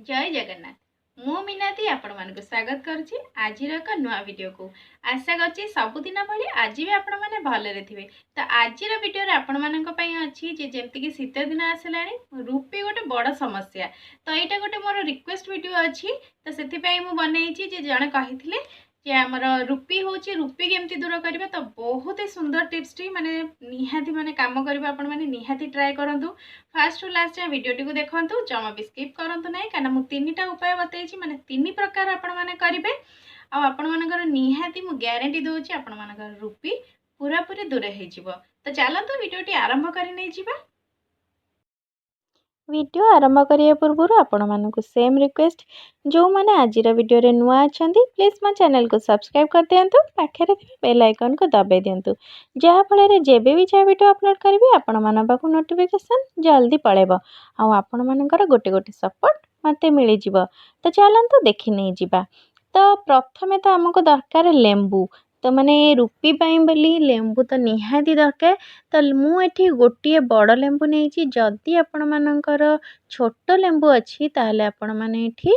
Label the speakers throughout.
Speaker 1: जय जगन्नाथ मु मीनाती आपण मानक स्वागत करुच्ची आज एक नुआ वीडियो को आशा करछि सबुदिन भली आज भी आपण माने भलरे थिबे। तो आज वीडियो रे आपण मानक पई अछि जे जेमति कि शीत दिन आसलाणी रूपी गोटे बड़ समस्या। तो यहाँ गोटे मोर रिक्वेस्ट वीडियो अच्छी तो से मु बनई जे जड़े कही जे आमर रूपी हूँ रूपी केमती दूर करबा। तो बहुत ही सुंदर टिप्स टी माने निहाती माने काम करबा आपण माने निहाती ट्राई करंतु। फास्ट टू लास्ट वीडियो टी को देखंतु जमा भी स्किप करंतु नाही काना मु तीनटा उपाय बतैछि माने तीन प्रकार आपण माने करिवे आ आपण मानकर निहाती मु ग्यारंटी दोछि आपण मानकर रूपी पूरा पूरी दूर हे जिवो। तो चलंतु वीडियो टी आरंभ करि नै जिबा।
Speaker 2: वीडियो आरंभ करिया पूर्व आपण मानकु सेम रिक्वेस्ट जो माने आजिर वीडियो रे नुआ अछंती प्लीज मो चैनल को सब्सक्राइब कर दियंतु पाखरे बेल आइकन को दबाई दियंतु जहा फल रे जेबे भी चाहे वीडियो अपलोड करबी आपण मान पाखु नोटिफिकेशन जल्दी पळेबो आ आपण मानकर गोटे गोटे सपोर्ट मते मिली जिवो। तो चलंतु देखि नै जिबा। तो प्रथमे तो हमको दरकार लेंबू। तो माने रूपी पाई बोली लेंबू तो निहाती दरकार। तो मुझे गोटे बड़ लेंबू नहीं जदि आपण मानकर छोट लेंबू अच्छी ताहले आपण माने एठी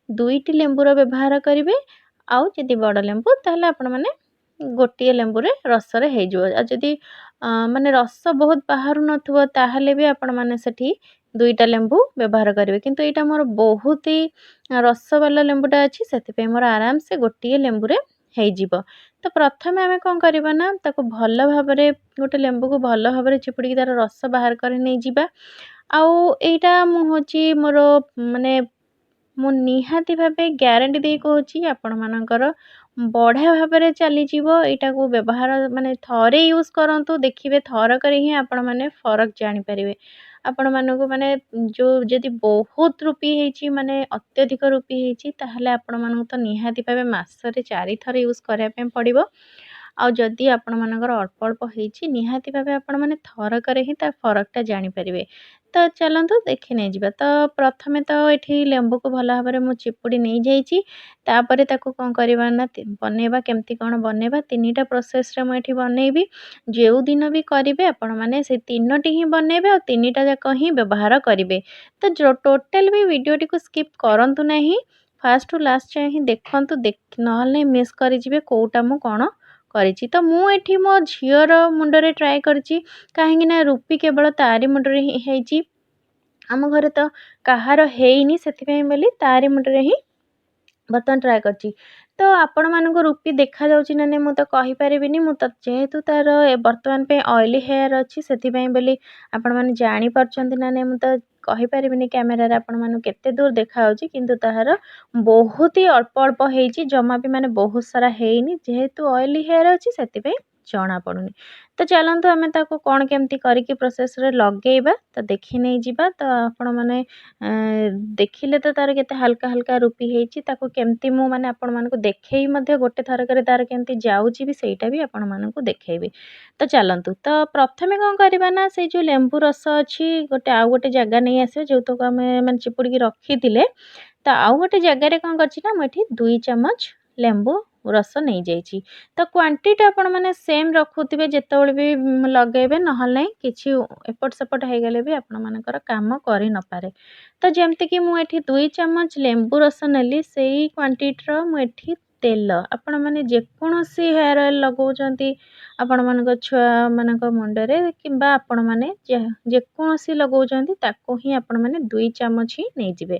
Speaker 2: दुईटी लेंबूर व्यवहार करेंगे। आउ जदि बड़ लेंबू ताहले आपण माने गोटे लेंबू रे रस रे हे जो जदि माने रस बहुत बाहर नथुव ताहले भी आपण माने सेठी दुईटा लेंबू व्यवहार करेंगे। किंतु एटा मोर बहुत ही रस वाला लेंबूटा अच्छी से मोर आराम से गोटे लेंबू रे ହେଇଯିବ। तो प्रथमे आमे कौन करबा ना ताको भल भाबरे गोटे लेंबू को भल भाबरे चिपुड़ी तार रस बाहर कर नहीं जिबा। आउ एटा मु होची मोर माने मु निहाती भाबे ग्यारंटी दे कहूची आपण मानकर बढ़िया भाबरे चली जीवो। एटा को व्यवहार माने थरे यूज करंतु देखिबे थर करे ही आपण माने फरक जानि परिबे। आपण मानकु माने जो जदि बहुत रूपी हेची माने अत्यधिक रूपी हेची ताहले आपण मानकु तो निहाती भाबे मासरे 4 थर यूज करिया पे पड़िबो। आ जदि आपण मानकर अल्प अल्प हेची निहाती भाबे आपण माने थर करे ही ता फरकटा जानि परिबे। तो चलंतु देखि नै जिबा। तो प्रथमे तो एठी लेंबू को भल भाबरे मु चिपुड़ी नै जाईची तापरे ताको कोन करबा ना बनेबा केमती कोन बनेबा तीनटा प्रोसेस रे मु एठी बनेबी। जेउ दिन भी करिवे आपण माने से तीनोटी ही बनेबे और तीनटा जाक ही व्यवहार करिवे। तो जो टोटल भी वीडियो टी को स्किप करंतु नाही फास्ट टू लास्ट चाहे देखंतु नहले मिस करि जिवे कोउटा मु कोन करिछि। तो मु एठी मो झियर मुंडरे ट्राई करछि काहेकि ना रूपी केवल तारी मुंडरे ही हेछि आम घरे तो कहार हेइनी सेथिपई बोली तारी मुंडरे ही बर्तन ट्राए करछि। तो आपण मानक रूपी देखा जाउछि ना मु तो कहि परिबिनी मु तो जेहेतु तार वर्तमान पे ऑयली हेयर अछि सेथिपई बोली आपण माने जानि परछन्ति ना मु तो कहि परिबिनी कैमरा रे आपण मानु केते दूर देखा जाउछि किंतु ताहार बहुत ही अल्प अल्प हेइछि जमा भी माने बहुत सारा हेइनी जेहेतु ऑयली हेयर अछि सेथिपई जणा पडुनी। तो चलंतु आमे ताको कोन केमती करिकि प्रोसेस रे लगेइबा तो देखि नै जिबा। तो आपण माने देखिले तो तार केते हल्का हल्का रूपी हेइछि ताको केमती मु माने आपण मानको देखेई मध्ये गोटे थर करे तार केमती जाउछि भी सेटा भी आपण मानको देखेइबे। तो चलंतु तो प्रथमे कोन करबा ना से जो लेंबू रस अछि गोटे आ गोटे जगह नै आसे जो तो आमे माने चिपुड़ी की रखिथिले। तो आउ गोटे जगह रे कोन करछि ना मठी 2 चम्मच लेंबू रस नहीं जाइछि। तो क्वांटिटी आपण माने सेम रखुथिबे जेतेबेले भी लगेबे नहल नै किछि एपट सेपट हे गेले भी आपण मानकर काम करि न पारे। तो जेमति कि मु एठी 2 चम्मच लेंबू रस नेली सेही क्वांटिटी रो मु एठी तेल आपण माने जे कोनोसी हेयर ऑयल लगाउचंती आपण मानक छुआ मानक मुंडरे किबा आपण माने जे कोनोसी लगाउचंती ताको ही आपण माने 2 चम्मच ही नै जिवे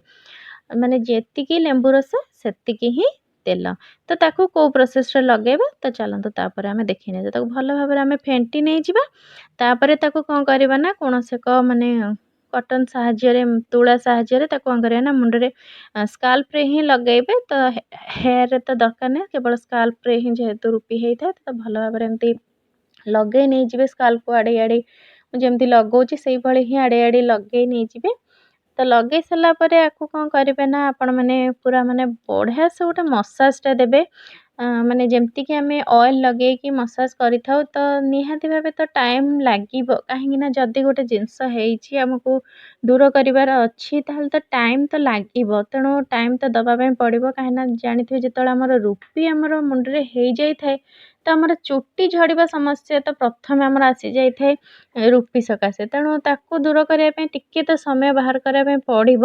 Speaker 2: माने जेतिकी लेंबू रस सेतिकी ही तेल। तो ताको को प्रोसेस रे लगेबा। तो चलंतु तापर आमे देखिने ताको भलो भाबरे आमे फेंटी नै जिबा। तापर ताको कोन करबा ना कोनोसे को माने कॉटन साहाଯ୍य रे तुळा साहाଯ୍य रे ताको कोन करबा ना मुंडरे स्काल्प रे ही लगेबे। तो हेयर रे तो दरकार नै केवल स्काल्प रे ही जेहेतु रूपी हेइ थाए तो भलो भाबरे एमती लगे नै जिबे स्काल्प को आडे आडे जेमती लगौछि सेही भली ही आडे आडे लगे नै जिबे। तो लगे सला परे आकु कोन करिवे ना आपण माने पूरा माने बढ़िया से गोटे मसाज टा देबे। माने जेमती कि आमे ऑयल लगे कि मसाज करि थाउ तो निहाती भाबे तो टाइम लागिबो काहेकि ना जदी गोटे जिंस हेइछि हमकु दूर करिवार अछि ताहले तो टाइम तो लागिबो तेणु टाइम तो दबा पे पड़िबो काहे ना जानिथिबे जेतळे हमर रूपी हमर मुंडरे हेइ जाई थाए ତ ଆମର ଚୁଟି ଝଡ଼ିବା ସମସ୍ୟା ତ ପ୍ରଥମେ ଆମର ଆସିଯାଇଥାଏ ରୁପି ସକାଶେ। ତେଣୁ ତାକୁ ଦୂର କରିବା ପାଇଁ ଟିକେ ତ ସମୟ ବାହାର କରିବା ପାଇଁ ପଡ଼ିବ।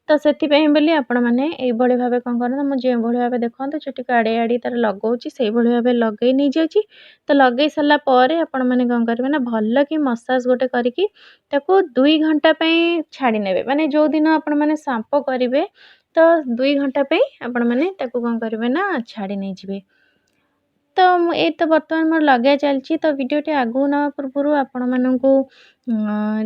Speaker 2: ତ ସେଥିପାଇଁ ବୋଲି ଆପଣମାନେ ଏଇଭଳି ଭାବେ କ'ଣ କରନ୍ତୁ, ମୁଁ ଯେଉଁଭଳି ଭାବେ ଦେଖନ୍ତୁ ଚୁଟିକୁ ଆଡ଼େଇ ଆଡ଼େଇ ତା'ର ଲଗାଉଛି ସେଇଭଳି ଭାବେ ଲଗାଇ ନେଇଯାଉଛି। ତ ଲଗାଇ ସାରିଲା ପରେ ଆପଣମାନେ କ'ଣ କରିବେ ନା ଭଲକି ମସାଜ ଗୋଟେ କରିକି ତାକୁ 2 ଘଣ୍ଟା ପାଇଁ ଛାଡ଼ି ନେବେ। ମାନେ ଯେଉଁଦିନ ଆପଣମାନେ ସାମ୍ପୋ କରିବେ ତ 2 ଘଣ୍ଟା ପାଇଁ ଆପଣମାନେ ତାକୁ କ'ଣ କରିବେ ନା ଛାଡ଼ି ନେଇଯିବେ। ତ ଏଇ ତ ବର୍ତ୍ତମାନ ମୋର ଲଗାଇବା ଚାଲିଛି। ତ ଭିଡ଼ିଓଟି ଆଗକୁ ନେବା ପୂର୍ବରୁ ଆପଣମାନଙ୍କୁ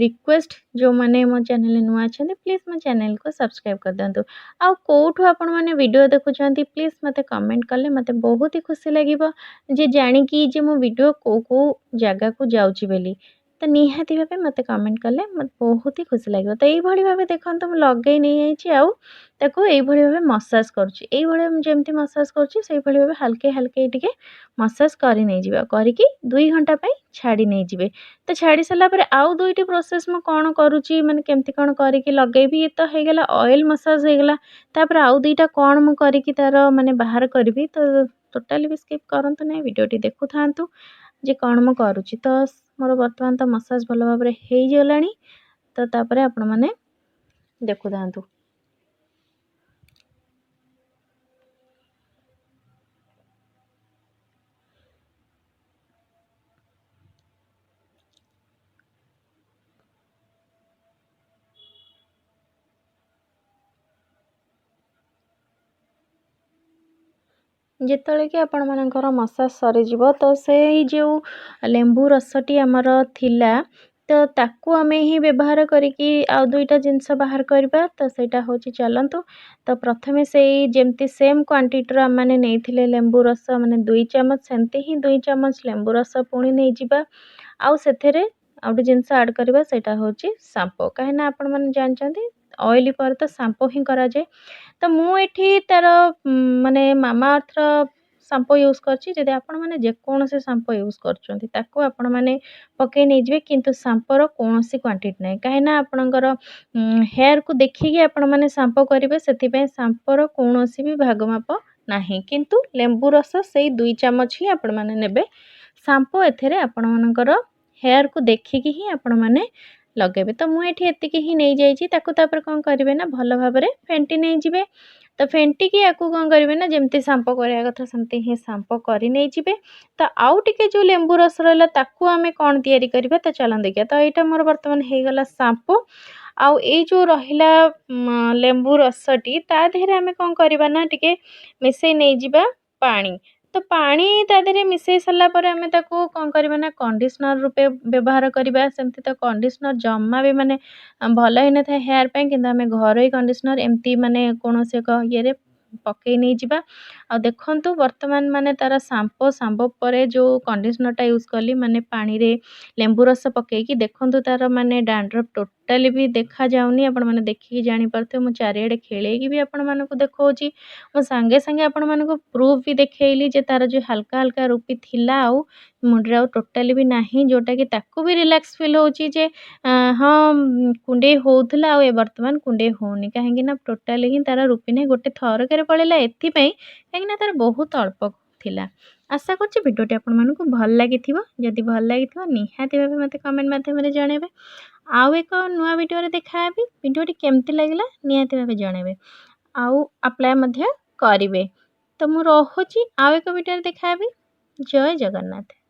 Speaker 2: ରିକ୍ୱେଷ୍ଟ, ଯେଉଁମାନେ ମୋ ଚ୍ୟାନେଲରେ ନୂଆ ଅଛନ୍ତି ପ୍ଲିଜ୍ ମୋ ଚ୍ୟାନେଲକୁ ସବସ୍କ୍ରାଇବ୍ କରିଦିଅନ୍ତୁ। ଆଉ କେଉଁଠୁ ଆପଣମାନେ ଭିଡ଼ିଓ ଦେଖୁଛନ୍ତି ପ୍ଲିଜ୍ ମୋତେ କମେଣ୍ଟ କଲେ ମୋତେ ବହୁତ ହି ଖୁସି ଲାଗିବ ଯେ ଜାଣିକି ଯେ ମୋ ଭିଡ଼ିଓ କେଉଁ ଜାଗାକୁ ଯାଉଛି ବୋଲି। ତ ନିହାତି ଭାବେ ମୋତେ କମେଣ୍ଟ କଲେ ମୋତେ ବହୁତ ହି ଖୁସି ଲାଗିବ। ତ ଏଇଭଳି ଭାବେ ଦେଖନ୍ତୁ ମୁଁ ଲଗାଇ ନେଇଯାଇଛି ଆଉ ତାକୁ ଏଇଭଳି ଭାବେ ମସାଜ କରୁଛି। ଏଇଭଳି ମୁଁ ଯେମିତି ମସାଜ କରୁଛି ସେଇଭଳି ଭାବେ ହାଲକେ ହାଲକେ ଟିକେ ମସାଜ କରି ନେଇଯିବେ। କରିକି 2 ଘଣ୍ଟା ପାଇଁ ଛାଡ଼ି ନେଇଯିବେ। ତ ଛାଡ଼ି ସାରିଲା ପରେ ଆଉ 2ଟି ପ୍ରୋସେସ୍ ମୁଁ କ'ଣ କରୁଛି, ମାନେ କେମିତି କ'ଣ କରିକି ଲଗାଇବି, ଏ ତ ହେଇଗଲା ଅଏଲ୍ ମସାଜ ହେଇଗଲା। ତାପରେ ଆଉ 2ଟା କ'ଣ ମୁଁ କରିକି ତା'ର ମାନେ ବାହାର କରିବି। ତ ଟୋଟାଲି ବି ସ୍କିପ୍ କରନ୍ତୁ ନାହିଁ, ଭିଡ଼ିଓଟି ଦେଖୁଥାନ୍ତୁ ଯେ କ'ଣ ମୁଁ କରୁଛି। ତ ମୋର ବର୍ତ୍ତମାନ ତ ମସାଜ ଭଲ ଭାବରେ ହେଇଗଲାଣି। ତ ତାପରେ ଆପଣମାନେ ଦେଖୁଥାନ୍ତୁ। ଯେତେବେଳେ କି ଆପଣମାନଙ୍କର ମସାଜ ସରିଯିବ ତ ସେଇ ଯେଉଁ ଲେମ୍ବୁ ରସଟି ଆମର ଥିଲା ତ ତାକୁ ଆମେ ହିଁ ବ୍ୟବହାର କରିକି ଆଉ 2ଟା ଜିନିଷ ବାହାର କରିବା। ତ ସେଇଟା ହେଉଛି, ଚାଲନ୍ତୁ। ତ ପ୍ରଥମେ ସେଇ ଯେମିତି ସେମ୍ କ୍ୱାଣ୍ଟିଟିର ଆମମାନେ ନେଇଥିଲେ ଲେମ୍ବୁ ରସ, ମାନେ 2 ଚାମଚ, ସେମିତି ହିଁ 2 ଚାମଚ ଲେମ୍ବୁ ରସ ପୁଣି ନେଇଯିବା। ଆଉ ସେଥିରେ ଆଉ ଗୋଟେ ଜିନିଷ ଆଡ଼୍ କରିବା, ସେଇଟା ହେଉଛି ସାମ୍ପୋ। କାହିଁକିନା ଆପଣମାନେ ଜାଣିଛନ୍ତି ଅଏଲି ପରେ ତ ସାମ୍ପୋ ହିଁ କରାଯାଏ। ତ ମୁଁ ଏଠି ତା'ର ମାନେ ମାମାଅର୍ଥର ସାମ୍ପୋ ୟୁଜ୍ କରିଛି। ଯଦି ଆପଣମାନେ ଯେକୌଣସି ସାମ୍ପୋ ୟୁଜ୍ କରୁଛନ୍ତି ତାକୁ ଆପଣମାନେ ପକାଇ ନେଇଯିବେ, କିନ୍ତୁ ସାମ୍ପୋର କୌଣସି କ୍ୱାଣ୍ଟିଟି ନାହିଁ। କାହିଁକିନା ଆପଣଙ୍କର ହେୟାରକୁ ଦେଖିକି ଆପଣମାନେ ସାମ୍ପୋ କରିବେ, ସେଥିପାଇଁ ସାମ୍ପୋର କୌଣସି ବି ଭାଗ ମାପ ନାହିଁ। କିନ୍ତୁ ଲେମ୍ବୁ ରସ ସେଇ 2 ଚାମଚ ହିଁ ଆପଣମାନେ ନେବେ। ସାମ୍ପୋ ଏଥିରେ ଆପଣମାନଙ୍କର ହେୟାରକୁ ଦେଖିକି ହିଁ ଆପଣମାନେ ଲଗାଇବେ। ତ ମୁଁ ଏଠି ଏତିକି ହିଁ ନେଇଯାଇଛି। ତାକୁ ତାପରେ କ'ଣ କରିବେ ନା ଭଲ ଭାବରେ ଫେଣ୍ଟି ନେଇଯିବେ। ତ ଫେଣ୍ଟିକି ୟାକୁ କ'ଣ କରିବେ ନା ଯେମିତି ସାମ୍ପୋ କରିବା କଥା ସେମିତି ହିଁ ସାମ୍ପୋ କରି ନେଇଯିବେ। ତ ଆଉ ଟିକେ ଯେଉଁ ଲେମ୍ବୁ ରସ ରହିଲା ତାକୁ ଆମେ କ'ଣ ତିଆରି କରିବା, ତ ଚାଲନ୍ତୁ ଦେଖିବା। ତ ଏଇଟା ମୋର ବର୍ତ୍ତମାନ ହେଇଗଲା ସାମ୍ପୋ। ଆଉ ଏଇ ଯେଉଁ ରହିଲା ଲେମ୍ବୁ ରସଟି ତା ଦେହରେ ଆମେ କ'ଣ କରିବା ନା ଟିକେ ମିଶାଇ ନେଇଯିବା ପାଣି। ତ ପାଣି ତା ଦେହରେ ମିଶାଇ ସାରିଲା ପରେ ଆମେ ତାକୁ କ'ଣ କରିବା ନା କଣ୍ଡିସନର୍ ରୂପେ ବ୍ୟବହାର କରିବା। ସେମିତି ତ କଣ୍ଡିସନର୍ ଜମା ବି ମାନେ ଭଲ ହେଇନଥାଏ ହେୟାର୍ ପାଇଁ, କିନ୍ତୁ ଆମେ ଘରୋଇ କଣ୍ଡିସନର୍ ଏମିତି ମାନେ କୌଣସି ଏକ ଇଏରେ ପକାଇ ନେଇଯିବା। ଆଉ ଦେଖନ୍ତୁ ବର୍ତ୍ତମାନ ମାନେ ତା'ର ସାମ୍ପୋ ପରେ ଯେଉଁ କଣ୍ଡିସନର୍ଟା ୟୁଜ୍ କଲି, ମାନେ ପାଣିରେ ଲେମ୍ବୁ ରସ ପକାଇକି, ଦେଖନ୍ତୁ ତା'ର ମାନେ ଡ୍ୟାଣ୍ଡ୍ରଫ୍ ଟୋଟାଲି ବି ଦେଖାଯାଉନି। ଆପଣମାନେ ଦେଖିକି ଜାଣିପାରୁଥିବେ। ମୁଁ ଚାରିଆଡ଼େ ଖେଳେଇକି ବି ଆପଣମାନଙ୍କୁ ଦେଖାଉଛି। ମୁଁ ସାଙ୍ଗେ ସାଙ୍ଗେ ଆପଣମାନଙ୍କୁ ପ୍ରୁଫ୍ ବି ଦେଖେଇଲି ଯେ ତା'ର ଯେଉଁ ହାଲକା ହାଲକା ରୁପି ଥିଲା ଆଉ ମୁଣ୍ଡରେ ଆଉ ଟୋଟାଲି ବି ନାହିଁ, ଯେଉଁଟାକି ତାକୁ ବି ରିଲାକ୍ସ ଫିଲ୍ ହେଉଛି ଯେ ହଁ କୁଣ୍ଡେଇ ହେଉଥିଲା ଆଉ ଏ ବର୍ତ୍ତମାନ କୁଣ୍ଡେଇ ହେଉନି। କାହିଁକିନା ଟୋଟାଲି ହିଁ ତା'ର ରୁପି ନାହିଁ, ଗୋଟେ ଥରକରେ ପଳେଇଲା। ଏଥିପାଇଁ କାହିଁକିନା ତା'ର ବହୁତ ଅଳ୍ପ ଥିଲା। ଆଶା କରୁଛି ଭିଡ଼ିଓଟି ଆପଣମାନଙ୍କୁ ଭଲ ଲାଗିଥିବ। ଯଦି ଭଲ ଲାଗିଥିବ ନିହାତି ଭାବେ ମୋତେ କମେଣ୍ଟ ମାଧ୍ୟମରେ ଜଣାଇବେ। ଆଉ ଏକ ନୂଆ ଭିଡ଼ିଓରେ ଦେଖା ହେବି। ଭିଡ଼ିଓଟି କେମିତି ଲାଗିଲା ନିହାତି ଭାବେ ଜଣାଇବେ। ଆଉ ଆପ୍ଲାଏ ମଧ୍ୟ କରିବେ। ତ ମୁଁ ରହୁଛି, ଆଉ ଏକ ଭିଡ଼ିଓରେ ଦେଖା ହେବି। ଜୟ ଜଗନ୍ନାଥ।